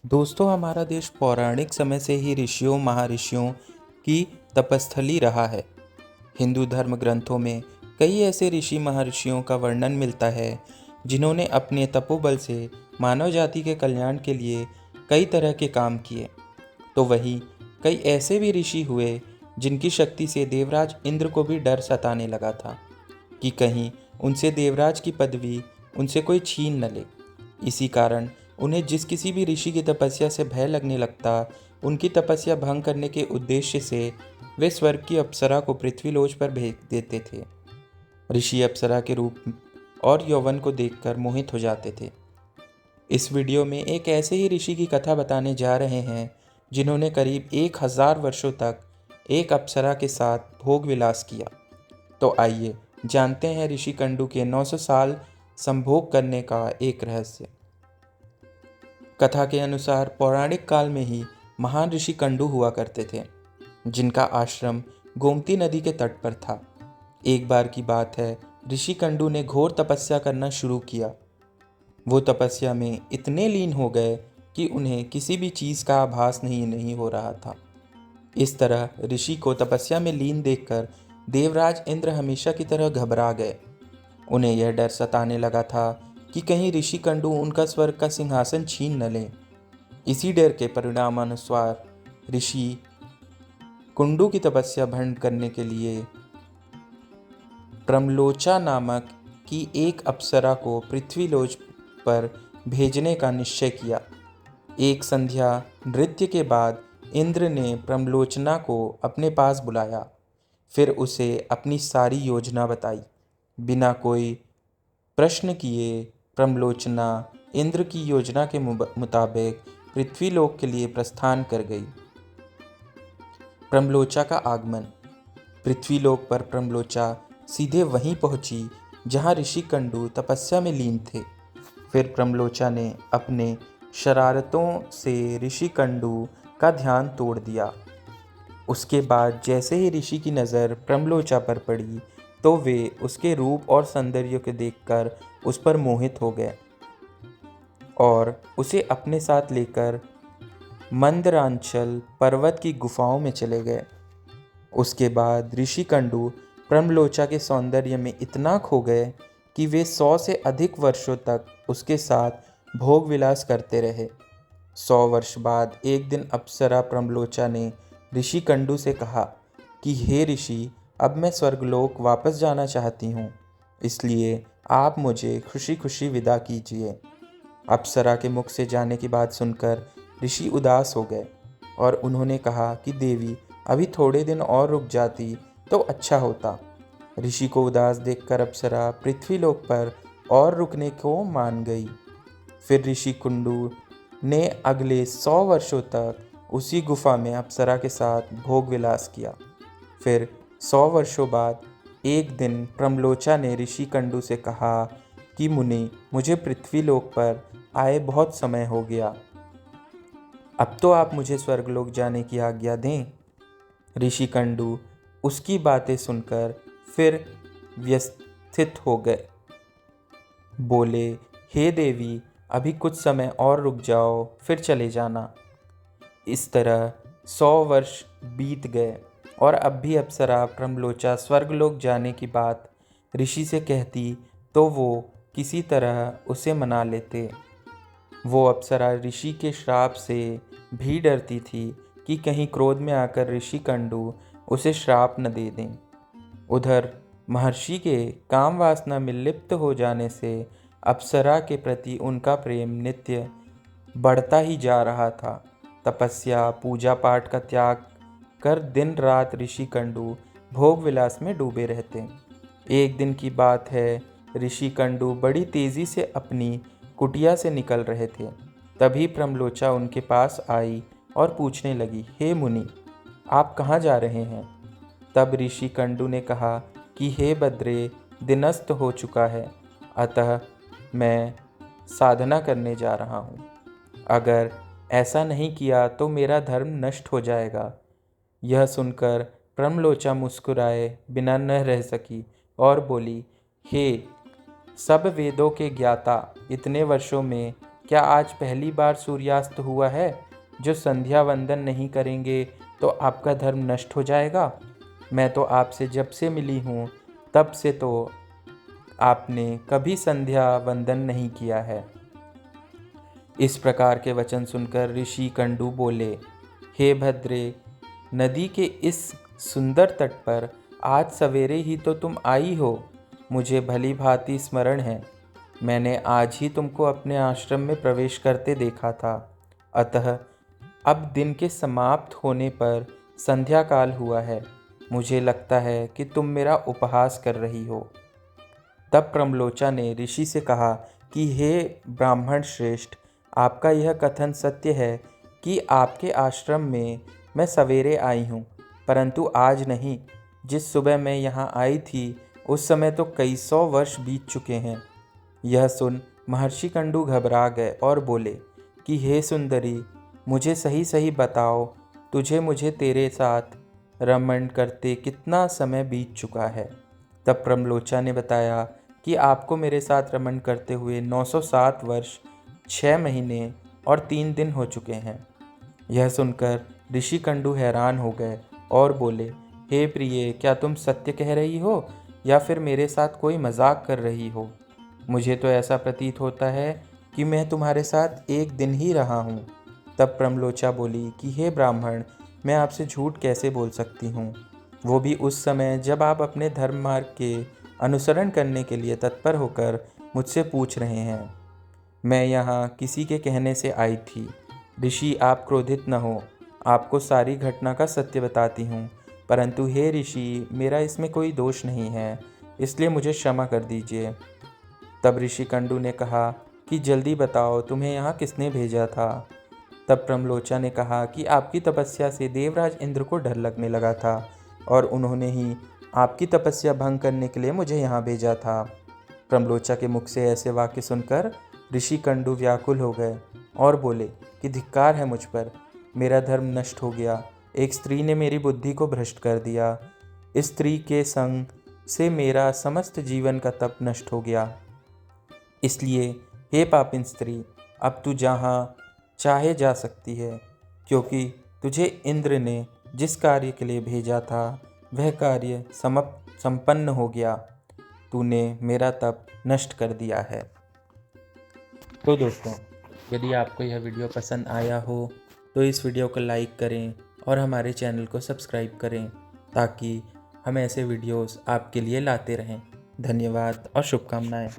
दोस्तों, हमारा देश पौराणिक समय से ही ऋषियों महर्षियों की तपस्थली रहा है। हिंदू धर्म ग्रंथों में कई ऐसे ऋषि महर्षियों का वर्णन मिलता है जिन्होंने अपने तपोबल से मानव जाति के कल्याण के लिए कई तरह के काम किए। तो वहीं कई ऐसे भी ऋषि हुए जिनकी शक्ति से देवराज इंद्र को भी डर सताने लगा था कि कहीं उनसे देवराज की पदवी उनसे कोई छीन न ले। इसी कारण उन्हें जिस किसी भी ऋषि की तपस्या से भय लगने लगता, उनकी तपस्या भंग करने के उद्देश्य से वे स्वर्ग की अप्सरा को पृथ्वीलोक पर भेज देते थे। ऋषि अप्सरा के रूप और यौवन को देखकर मोहित हो जाते थे। इस वीडियो में एक ऐसे ही ऋषि की कथा बताने जा रहे हैं जिन्होंने करीब 1000 वर्षों तक एक अप्सरा के साथ भोग विलास किया। तो आइए जानते हैं ऋषि कंडू के 900 साल संभोग करने का एक रहस्य। कथा के अनुसार पौराणिक काल में ही महान ऋषि कंडू हुआ करते थे, जिनका आश्रम गोमती नदी के तट पर था। एक बार की बात है, ऋषि कंडू ने घोर तपस्या करना शुरू किया। वो तपस्या में इतने लीन हो गए कि उन्हें किसी भी चीज़ का आभास नहीं हो रहा था। इस तरह ऋषि को तपस्या में लीन देखकर देवराज इंद्र हमेशा की तरह घबरा गए। उन्हें यह डर सताने लगा था कि कहीं ऋषि कंडू उनका स्वर्ग का सिंहासन छीन न लें। इसी डर के परिणामानुसार ऋषि कुंडू की तपस्या भंग करने के लिए प्रमलोचा नामक की एक अप्सरा को पृथ्वीलोक पर भेजने का निश्चय किया। एक संध्या नृत्य के बाद इंद्र ने प्रमलोचना को अपने पास बुलाया, फिर उसे अपनी सारी योजना बताई। बिना कोई प्रश्न किए प्रमलोचना इंद्र की योजना के मुताबिक पृथ्वीलोक के लिए प्रस्थान कर गई। प्रमलोचा का आगमन। पृथ्वीलोक पर प्रमलोचा सीधे वहीं पहुंची जहां ऋषि कंडू तपस्या में लीन थे। फिर प्रमलोचा ने अपने शरारतों से ऋषि कंडू का ध्यान तोड़ दिया। उसके बाद जैसे ही ऋषि की नज़र प्रमलोचा पर पड़ी तो वे उसके रूप और सौंदर्य को देखकर उस पर मोहित हो गए और उसे अपने साथ लेकर मंदरांचल पर्वत की गुफाओं में चले गए। उसके बाद ऋषि कंडू प्रमलोचा के सौंदर्य में इतना खो गए कि वे 100 से अधिक वर्षों तक उसके साथ भोग विलास करते रहे। 100 वर्ष बाद एक दिन अप्सरा प्रमलोचा ने ऋषि कंडू से कहा कि हे ऋषि, अब मैं स्वर्गलोक वापस जाना चाहती हूँ, इसलिए आप मुझे खुशी खुशी विदा कीजिए। अप्सरा के मुख से जाने की बात सुनकर ऋषि उदास हो गए और उन्होंने कहा कि देवी, अभी थोड़े दिन और रुक जाती तो अच्छा होता। ऋषि को उदास देखकर अप्सरा पृथ्वीलोक पर और रुकने को मान गई। फिर ऋषि कुंडू ने अगले 100 वर्षों तक उसी गुफा में अप्सरा के साथ भोग विलास किया। फिर 100 वर्षों बाद एक दिन प्रमलोचा ने ऋषि कंडू से कहा कि मुनि, मुझे पृथ्वीलोक पर आए बहुत समय हो गया, अब तो आप मुझे स्वर्गलोक जाने की आज्ञा दें। ऋषि कंडू उसकी बातें सुनकर फिर व्यथित हो गए। बोले, हे देवी, अभी कुछ समय और रुक जाओ, फिर चले जाना। इस तरह 100 वर्ष बीत गए और अब भी अप्सरा प्रमलोचा स्वर्गलोक जाने की बात ऋषि से कहती तो वो किसी तरह उसे मना लेते। वो अप्सरा ऋषि के श्राप से भी डरती थी कि कहीं क्रोध में आकर ऋषि कंडू उसे श्राप न दे दें। उधर महर्षि के काम वासना में लिप्त हो जाने से अप्सरा के प्रति उनका प्रेम नित्य बढ़ता ही जा रहा था। तपस्या पूजा पाठ का त्याग कर दिन रात ऋषि कंडू भोग विलास में डूबे रहते। एक दिन की बात है, ऋषि कंडू बड़ी तेजी से अपनी कुटिया से निकल रहे थे। तभी प्रमलोचा उनके पास आई और पूछने लगी, हे मुनि, आप कहाँ जा रहे हैं? तब ऋषि कंडू ने कहा कि हे बद्रे, दिनस्त हो चुका है, अतः मैं साधना करने जा रहा हूँ। अगर ऐसा नहीं किया तो मेरा धर्म नष्ट हो जाएगा। यह सुनकर प्रमलोचा मुस्कुराए बिना न रह सकी और बोली, हे सब वेदों के ज्ञाता, इतने वर्षों में क्या आज पहली बार सूर्यास्त हुआ है? जो संध्या वंदन नहीं करेंगे तो आपका धर्म नष्ट हो जाएगा। मैं तो आपसे जब से मिली हूँ तब से तो आपने कभी संध्या वंदन नहीं किया है। इस प्रकार के वचन सुनकर ऋषि कंडू बोले, हे भद्रे, नदी के इस सुंदर तट पर आज सवेरे ही तो तुम आई हो। मुझे भली भांति स्मरण है, मैंने आज ही तुमको अपने आश्रम में प्रवेश करते देखा था। अतः अब दिन के समाप्त होने पर संध्या काल हुआ है। मुझे लगता है कि तुम मेरा उपहास कर रही हो। तब प्रम्लोचा ने ऋषि से कहा कि हे ब्राह्मण श्रेष्ठ, आपका यह कथन सत्य है कि आपके आश्रम में मैं सवेरे आई हूँ, परंतु आज नहीं। जिस सुबह मैं यहाँ आई थी उस समय तो कई सौ वर्ष बीत चुके हैं। यह सुन महर्षि कंडू घबरा गए और बोले कि हे सुंदरी, मुझे सही सही बताओ, तुझे मुझे तेरे साथ रमण करते कितना समय बीत चुका है। तब प्रम्लोचा ने बताया कि आपको मेरे साथ रमण करते हुए 907 वर्ष 6 महीने और 3 दिन हो चुके हैं। यह सुनकर ऋषि कंडू हैरान हो गए और बोले, हे प्रिय, क्या तुम सत्य कह रही हो या फिर मेरे साथ कोई मजाक कर रही हो? मुझे तो ऐसा प्रतीत होता है कि मैं तुम्हारे साथ एक दिन ही रहा हूँ। तब प्रम्लोचा बोली कि हे ब्राह्मण, मैं आपसे झूठ कैसे बोल सकती हूँ, वो भी उस समय जब आप अपने धर्म मार्ग के अनुसरण करने के लिए तत्पर होकर मुझसे पूछ रहे हैं। मैं यहाँ किसी के कहने से आई थी। ऋषि, आप क्रोधित न हो, आपको सारी घटना का सत्य बताती हूँ, परंतु हे ऋषि, मेरा इसमें कोई दोष नहीं है, इसलिए मुझे क्षमा कर दीजिए। तब ऋषि कंडू ने कहा कि जल्दी बताओ, तुम्हें यहाँ किसने भेजा था? तब प्रम्लोचा ने कहा कि आपकी तपस्या से देवराज इंद्र को डर लगने लगा था और उन्होंने ही आपकी तपस्या भंग करने के लिए मुझे यहाँ भेजा था। प्रम्लोचा के मुख से ऐसे वाक्य सुनकर ऋषि कंडू व्याकुल हो गए और बोले कि धिक्कार है मुझ पर, मेरा धर्म नष्ट हो गया। एक स्त्री ने मेरी बुद्धि को भ्रष्ट कर दिया। इस स्त्री के संग से मेरा समस्त जीवन का तप नष्ट हो गया। इसलिए हे पापिन स्त्री, अब तू जहाँ चाहे जा सकती है, क्योंकि तुझे इंद्र ने जिस कार्य के लिए भेजा था वह कार्य संपन्न हो गया। तूने मेरा तप नष्ट कर दिया है। तो दोस्तों, यदि आपको यह वीडियो पसंद आया हो तो इस वीडियो को लाइक करें और हमारे चैनल को सब्सक्राइब करें, ताकि हम ऐसे वीडियोस आपके लिए लाते रहें। धन्यवाद और शुभकामनाएं।